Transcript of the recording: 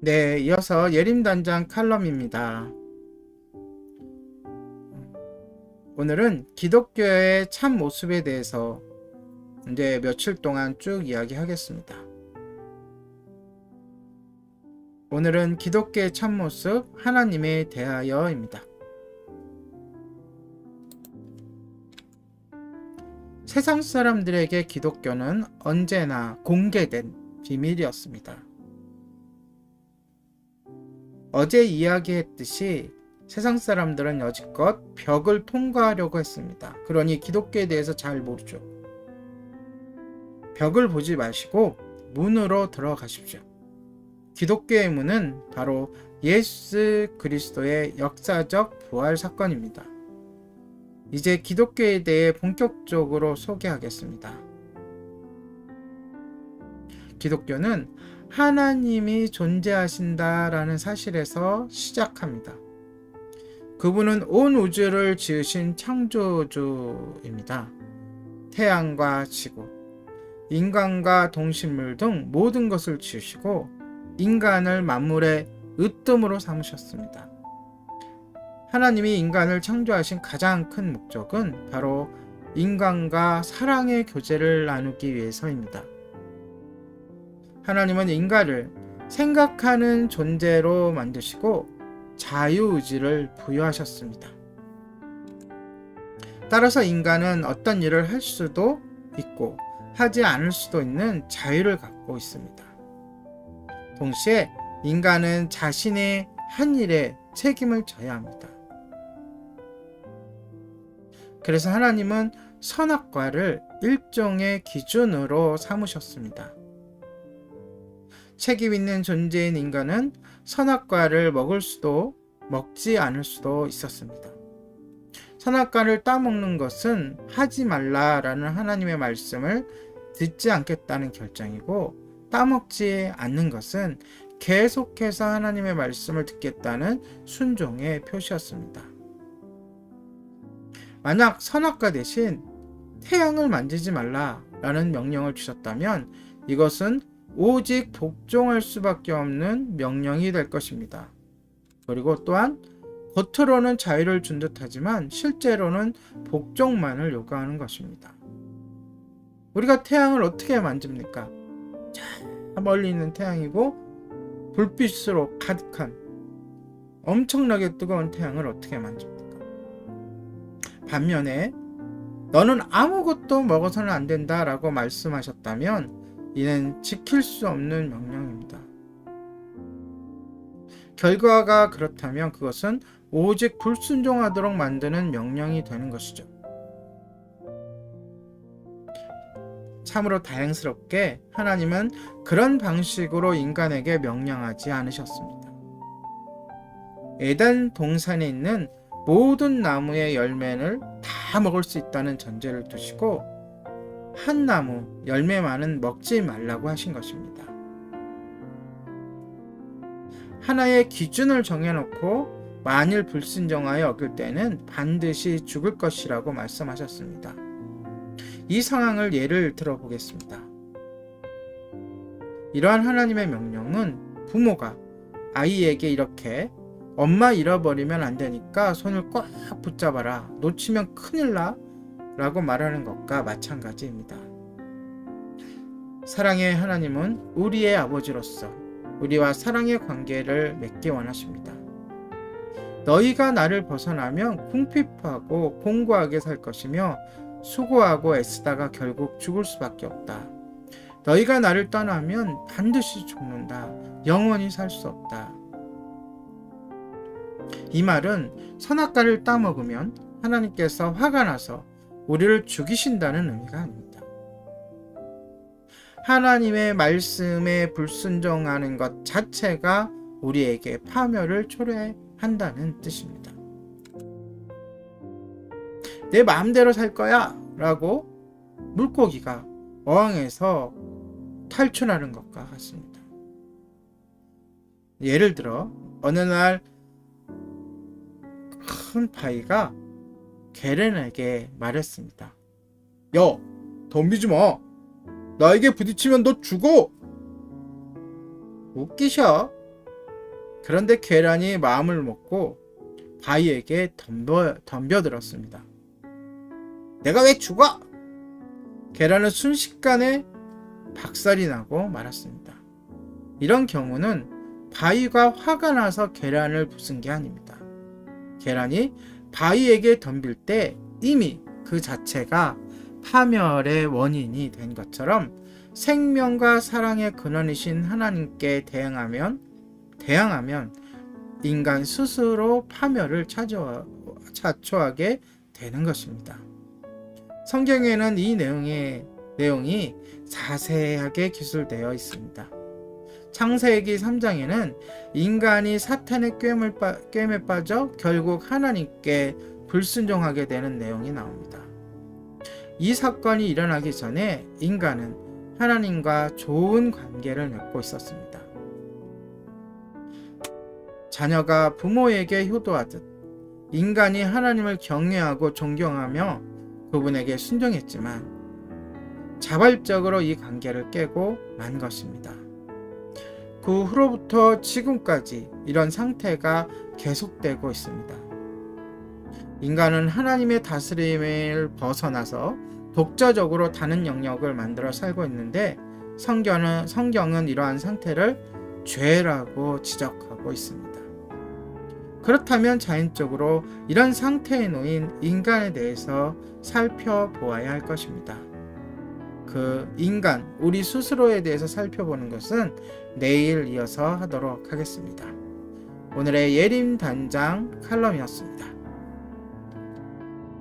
네, 이어서 예림단장 칼럼입니다. 오늘은 기독교의 참 모습에 대해서 이제 며칠 동안 쭉 이야기하겠습니다. 오늘은 기독교의 참 모습 하나님에 대하여입니다. 세상 사람들에게 기독교는 언제나 공개된 비밀이었습니다. 어제 이야기했듯이 세상 사람들은 여지껏 벽을 통과하려고 했습니다. 그러니 기독교에 대해서 잘 모르죠. 벽을 보지 마시고 문으로 들어가십시오. 기독교의 문은 바로 예수 그리스도의 역사적 부활 사건입니다. 이제 기독교에 대해 본격적으로 소개하겠습니다. 기독교는 하나님이 존재하신다라는 사실에서 시작합니다. 그분은 온 우주를 지으신 창조주입니다. 태양과 지구, 인간과 동식물 등 모든 것을 지으시고 인간을 만물의 으뜸으로 삼으셨습니다. 하나님이 인간을 창조하신 가장 큰 목적은 바로 인간과 사랑의 교제를 나누기 위해서입니다. 하나님은 인간을 생각하는 존재로 만드시고 자유의지를 부여하셨습니다. 따라서 인간은 어떤 일을 할 수도 있고 하지 않을 수도 있는 자유를 갖고 있습니다. 동시에 인간은 자신의 한 일에 책임을 져야 합니다. 그래서 하나님은 선악과를 일종의 기준으로 삼으셨습니다. 책임 있는 존재인 인간은 선악과를 먹을 수도 먹지 않을 수도 있었습니다. 선악과를 따먹는 것은 하지 말라라는 하나님의 말씀을 듣지 않겠다는 결정이고, 따먹지 않는 것은 계속해서 하나님의 말씀을 듣겠다는 순종의 표시였습니다. 만약 선악과 대신 태양을 만지지 말라라는 명령을 주셨다면 이것은 오직 복종할 수밖에 없는 명령이 될 것입니다. 그리고 또한 겉으로는 자유를 준 듯하지만 실제로는 복종만을 요구하는 것입니다. 우리가 태양을 어떻게 만집니까? 저 멀리 있는 태양이고 불빛으로 가득한 엄청나게 뜨거운 태양을 어떻게 만집니까? 반면에 너는 아무것도 먹어서는 안 된다라고 말씀하셨다면 이는 지킬 수 없는 명령입니다. 결과가 그렇다면 그것은 오직 불순종하도록 만드는 명령이 되는 것이죠. 참으로 다행스럽게 하나님은 그런 방식으로 인간에게 명령하지 않으셨습니다. 에덴 동산에 있는 모든 나무의 열매를 다 먹을 수 있다는 전제를 두시고 한 나무 열매만은 먹지 말라고 하신 것입니다. 하나의 기준을 정해놓고 만일 불순종하여 어길 때는 반드시 죽을 것이라고 말씀하셨습니다. 이 상황을 예를 들어보겠습니다. 이러한 하나님의 명령은 부모가 아이에게 이렇게 엄마 잃어버리면 안 되니까 손을 꽉 붙잡아라, 놓치면 큰일 나 라고 말하는 것과 마찬가지입니다. 사랑의 하나님은 우리의 아버지로서 우리와 사랑의 관계를 맺기 원하십니다. 너희가 나를 벗어나면 궁핍하고 공고하게 살 것이며 수고하고 애쓰다가 결국 죽을 수밖에 없다. 너희가 나를 떠나면 반드시 죽는다. 영원히 살 수 없다. 이 말은 선악과를 따먹으면 하나님께서 화가 나서 우리를 죽이신다는 의미가 아닙니다. 하나님의 말씀에 불순종하는 것 자체가 우리에게 파멸을 초래한다는 뜻입니다. 내 마음대로 살 거야 라고 물고기가 어항에서 탈출하는 것과 같습니다. 예를 들어 어느 날 큰 바위가 게렌에게 말했습니다. 야, 덤비지 마. 나에게 부딪히면 너 죽어. 웃기셔. 그런데 계란이 마음을 먹고 바위에게 덤벼들었습니다. 내가 왜 죽어? 계란은 순식간에 박살이 나고 말았습니다. 이런 경우는 바위가 화가 나서 계란을 부순 게 아닙니다. 계란이 바위에게 덤빌 때 이미 그 자체가 파멸의 원인이 된 것처럼 생명과 사랑의 근원이신 하나님께 대항하면 인간 스스로 파멸을 자초하게 되는 것입니다. 성경에는 이 내용이 자세하게 기술되어 있습니다. 창세기 3장에는 인간이 사탄의 꾀임에 빠져 결국 하나님께 불순종하게 되는 내용이 나옵니다. 이 사건이 일어나기 전에 인간은 하나님과 좋은 관계를 맺고 있었습니다. 자녀가 부모에게 효도하듯 인간이 하나님을 경외하고 존경하며 그분에게 순종했지만 자발적으로 이 관계를 깨고 만 것입니다. 그 후로부터 지금까지 이런 상태가 계속되고 있습니다. 인간은 하나님의 다스림을 벗어나서 독자적으로 다른 영역을 만들어 살고 있는데 성경은 이러한 상태를 죄라고 지적하고 있습니다. 그렇다면 자연적으로 이런 상태에 놓인 인간에 대해서 살펴보아야 할 것입니다. 그 인간, 우리 스스로에 대해서 살펴보는 것은 내일 이어서 하도록 하겠습니다. 오늘의 예림 단장 칼럼이었습니다.